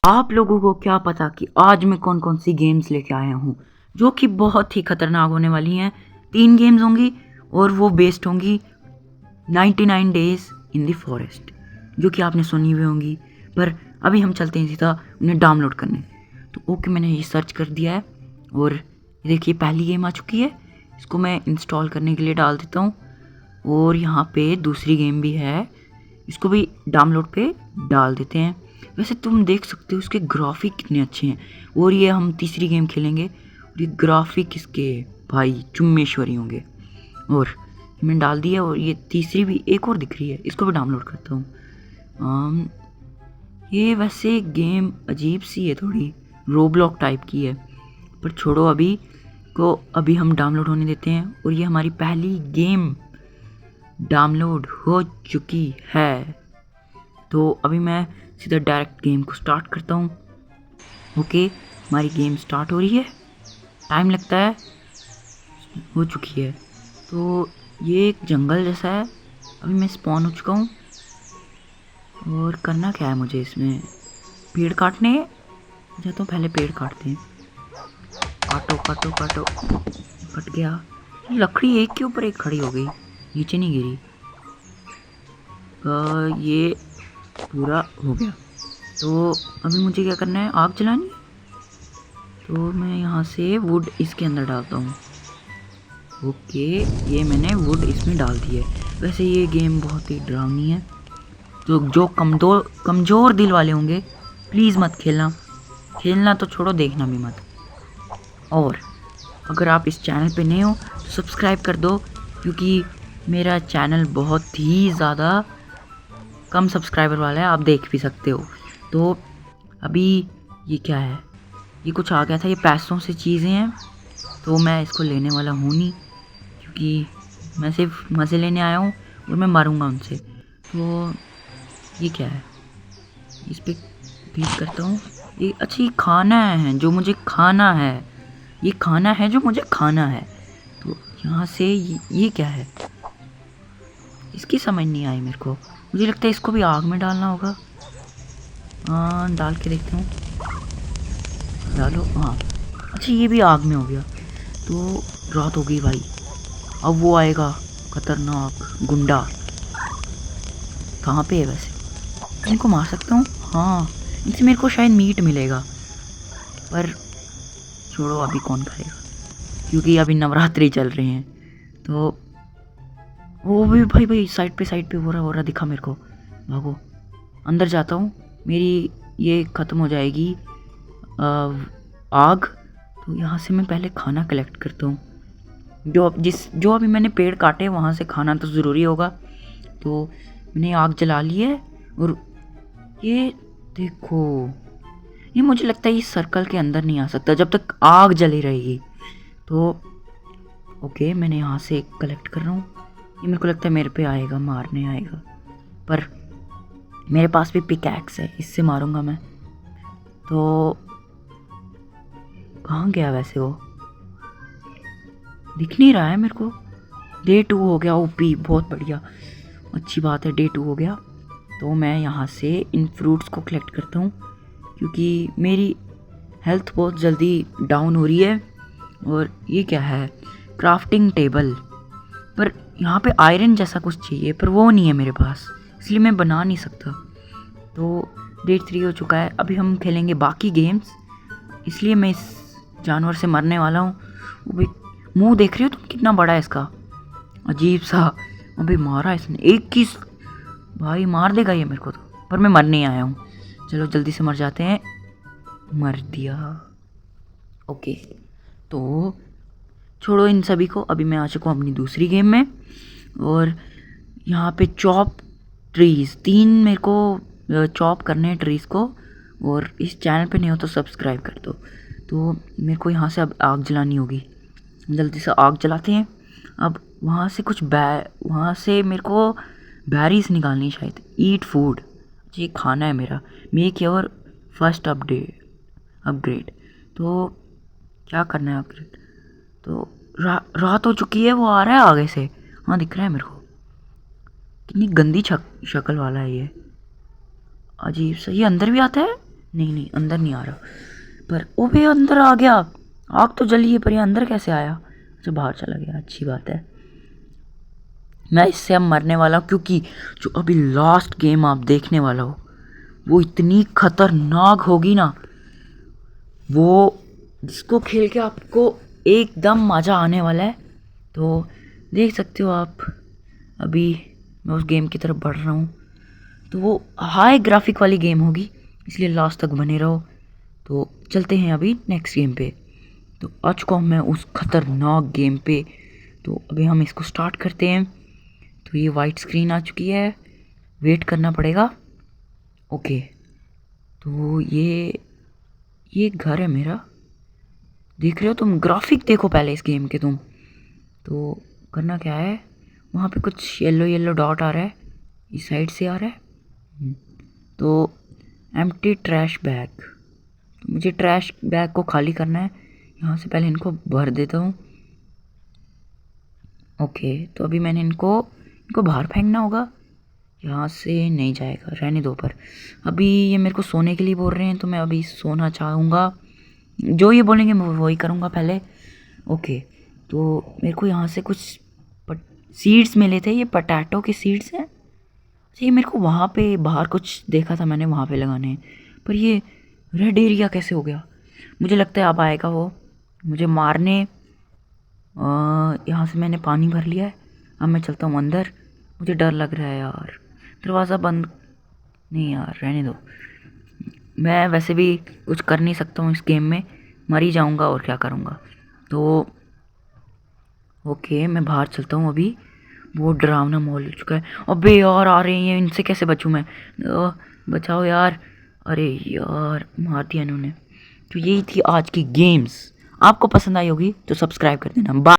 आप लोगों को क्या पता कि आज मैं कौन कौन सी गेम्स लेके आया हूँ जो कि बहुत ही खतरनाक होने वाली हैं। 3 गेम्स होंगी और वो बेस्ड होंगी 99 डेज इन द फॉरेस्ट, जो कि आपने सुनी हुई होंगी। पर अभी हम चलते हैं सीधा उन्हें डाउनलोड करने। तो ओके, मैंने ये सर्च कर दिया है और देखिए पहली गेम आ चुकी है। इसको मैं इंस्टॉल करने के लिए डाल देता हूँ। और यहाँ पे दूसरी गेम भी है, इसको भी डाउनलोड पे डाल देते हैं। वैसे तुम देख सकते हो इसके ग्राफिक कितने अच्छे हैं। और ये हम तीसरी गेम खेलेंगे और ये ग्राफिक इसके भाई चुम्मेश्वरी होंगे। और मैंने डाल दिया और ये तीसरी भी एक और दिख रही है, इसको भी डाउनलोड करता हूँ। ये वैसे गेम अजीब सी है, थोड़ी रोब्लॉक टाइप की है, पर छोड़ो अभी को। अभी हम डाउनलोड होने देते हैं और ये हमारी पहली गेम डाउनलोड हो चुकी है। तो अभी मैं सीधा डायरेक्ट गेम को स्टार्ट करता हूँ। ओके, हमारी गेम स्टार्ट हो रही है, टाइम लगता है, हो चुकी है। तो ये एक जंगल जैसा है, अभी मैं स्पॉन हो चुका हूँ। और करना क्या है मुझे इसमें, पेड़ काटने जाता हूँ। पहले पेड़ काटते हैं, काटो काटो काटो। कट गया। लकड़ी एक के ऊपर एक खड़ी हो गई, नीचे नहीं गिरी। ये पूरा हो गया। तो अभी मुझे क्या करना है, आग जलानी। तो मैं यहाँ से वुड इसके अंदर डालता हूँ। ओके, ये मैंने वुड इसमें डाल दी है। वैसे ये गेम बहुत ही डरावनी है, तो जो कमज़ोर दिल वाले होंगे प्लीज़ मत खेलना। खेलना तो छोड़ो, देखना भी मत। और अगर आप इस चैनल पे नए हो तो सब्सक्राइब कर दो, क्योंकि मेरा चैनल बहुत ही ज़्यादा कम सब्सक्राइबर वाला है, आप देख भी सकते हो। तो अभी ये क्या है, ये कुछ आ गया था, ये पैसों से चीज़ें हैं, तो मैं इसको लेने वाला हूँ नहीं, क्योंकि मैं सिर्फ मज़े लेने आया हूँ और मैं मारूंगा उनसे। तो ये क्या है, इस पर क्लिक करता हूँ। ये अच्छा, ये खाना है जो मुझे खाना है, ये खाना है जो मुझे खाना है। तो यहाँ से ये क्या है, इसकी समझ नहीं आई मेरे को। मुझे लगता है इसको भी आग में डालना होगा। हाँ, डाल के देखते हूँ, डालो। हाँ, अच्छा ये भी आग में हो गया। तो रात हो गई भाई, अब वो आएगा खतरनाक गुंडा। कहाँ पे है वैसे, इनको मार सकता हूँ। हाँ, इनसे मेरे को शायद मीट मिलेगा, पर छोड़ो अभी कौन खाएगा, क्योंकि अभी नवरात्रि चल रहे हैं। तो वो भी भाई साइड पे हो रहा दिखा मेरे को। भागो, अंदर जाता हूँ, मेरी ये ख़त्म हो जाएगी आग। तो यहाँ से मैं पहले खाना कलेक्ट करता हूँ। जो अभी मैंने पेड़ काटे वहाँ से खाना तो ज़रूरी होगा। तो मैंने आग जला ली है और ये देखो, ये मुझे लगता है इस सर्कल के अंदर नहीं आ सकता जब तक आग जली रहेगी। तो ओके, मैंने यहाँ से कलेक्ट कर रहा हूँ। ये मेरे को लगता है मेरे पे आएगा, मारने आएगा, पर मेरे पास भी पिकैक्स है, इससे मारूंगा मैं। तो कहाँ गया वैसे वो, दिख नहीं रहा है मेरे को। डे 2 हो गया, ओपी बहुत बढ़िया, अच्छी बात है, डे 2 हो गया। तो मैं यहाँ से इन फ्रूट्स को कलेक्ट करता हूँ, क्योंकि मेरी हेल्थ बहुत जल्दी डाउन हो रही है। और ये क्या है, क्राफ्टिंग टेबल, पर यहाँ पे आयरन जैसा कुछ चाहिए, पर वो नहीं है मेरे पास, इसलिए मैं बना नहीं सकता। तो डे 3 हो चुका है, अभी हम खेलेंगे बाकी गेम्स, इसलिए मैं इस जानवर से मरने वाला हूँ। वो भी मुंह देख रहे हो तुम, कितना बड़ा है इसका, अजीब सा। अभी मारा इसने, एक की भाई मार देगा ये मेरे को तो, पर मैं मरने आया हूँ। चलो जल्दी से मर जाते हैं, मर दिया। ओके, तो छोड़ो इन सभी को, अभी मैं आ चुका हूँ अपनी दूसरी गेम में। और यहाँ पे चॉप ट्रीज़ 3 मेरे को चॉप करने हैं ट्रीज़ को। और इस चैनल पे नहीं हो तो सब्सक्राइब कर दो। तो मेरे को यहाँ से अब आग जलानी होगी, जल्दी से आग जलाते हैं। अब वहाँ से वहाँ से मेरे को बैरीज निकालनी शायद। ईट फूड, ये खाना है मेरा। Make your first upgrade. तो क्या करना है अपग्रेड, तो रात हो चुकी है, वो आ रहा है आगे से। हाँ दिख रहा है मेरे को, कितनी गंदी शक्ल वाला है ये, अजीब सा। ये अंदर भी आता है, नहीं नहीं, अंदर नहीं आ रहा। पर ओ भाई अंदर आ गया। आग तो जली है, पर ये अंदर कैसे आया? अच्छा बाहर चला गया, अच्छी बात है। मैं इससे अब मरने वाला हूँ, क्योंकि जो अभी लास्ट गेम आप देखने वाला हो वो इतनी खतरनाक होगी ना, वो जिसको खेल के आपको एकदम मज़ा आने वाला है। तो देख सकते हो आप, अभी मैं उस गेम की तरफ बढ़ रहा हूँ। तो वो हाई ग्राफिक वाली गेम होगी, इसलिए लास्ट तक बने रहो। तो चलते हैं अभी नेक्स्ट गेम पे। तो आ चुका हूँ मैं उस खतरनाक गेम पे। तो अभी हम इसको स्टार्ट करते हैं। तो ये वाइट स्क्रीन आ चुकी है, वेट करना पड़ेगा। ओके, तो ये घर है मेरा, देख रहे हो तुम? ग्राफिक देखो पहले इस गेम के तुम। तो करना क्या है, वहाँ पे कुछ येलो येलो डॉट आ रहा है, इस साइड से आ रहा है। तो एम्प्टी ट्रैश बैग, तो मुझे ट्रैश बैग को खाली करना है। यहाँ से पहले इनको भर देता हूँ। ओके, तो अभी मैंने इनको बाहर फेंकना होगा। यहाँ से नहीं जाएगा, रहने दो। पर अभी ये मेरे को सोने के लिए बोल रहे हैं, तो मैं अभी सोना चाहूँगा। जो ये बोलेंगे मैं वही करूँगा पहले। ओके, तो मेरे को यहाँ से कुछ सीड्स मिले थे, ये पटैटो के सीड्स हैं। ये मेरे को वहाँ पे बाहर कुछ देखा था मैंने, वहाँ पे लगाने हैं। पर ये रेड एरिया कैसे हो गया? मुझे लगता है अब आएगा वो मुझे मारने। यहाँ से मैंने पानी भर लिया है, अब मैं चलता हूँ अंदर। मुझे डर लग रहा है यार, दरवाज़ा बंद नहीं यार, रहने दो। मैं वैसे भी कुछ कर नहीं सकता हूँ इस गेम में, मर ही जाऊँगा और क्या करूँगा। तो ओके, मैं बाहर चलता हूँ अभी। बहुत डरावना माहौल हो चुका है। अबे यार आ रहे हैं, इनसे कैसे बचूँ मैं? बचाओ यार। अरे यार मार दिया इन्होंने। तो यही थी आज की गेम्स। आपको पसंद आई होगी तो सब्सक्राइब कर देना। बाय।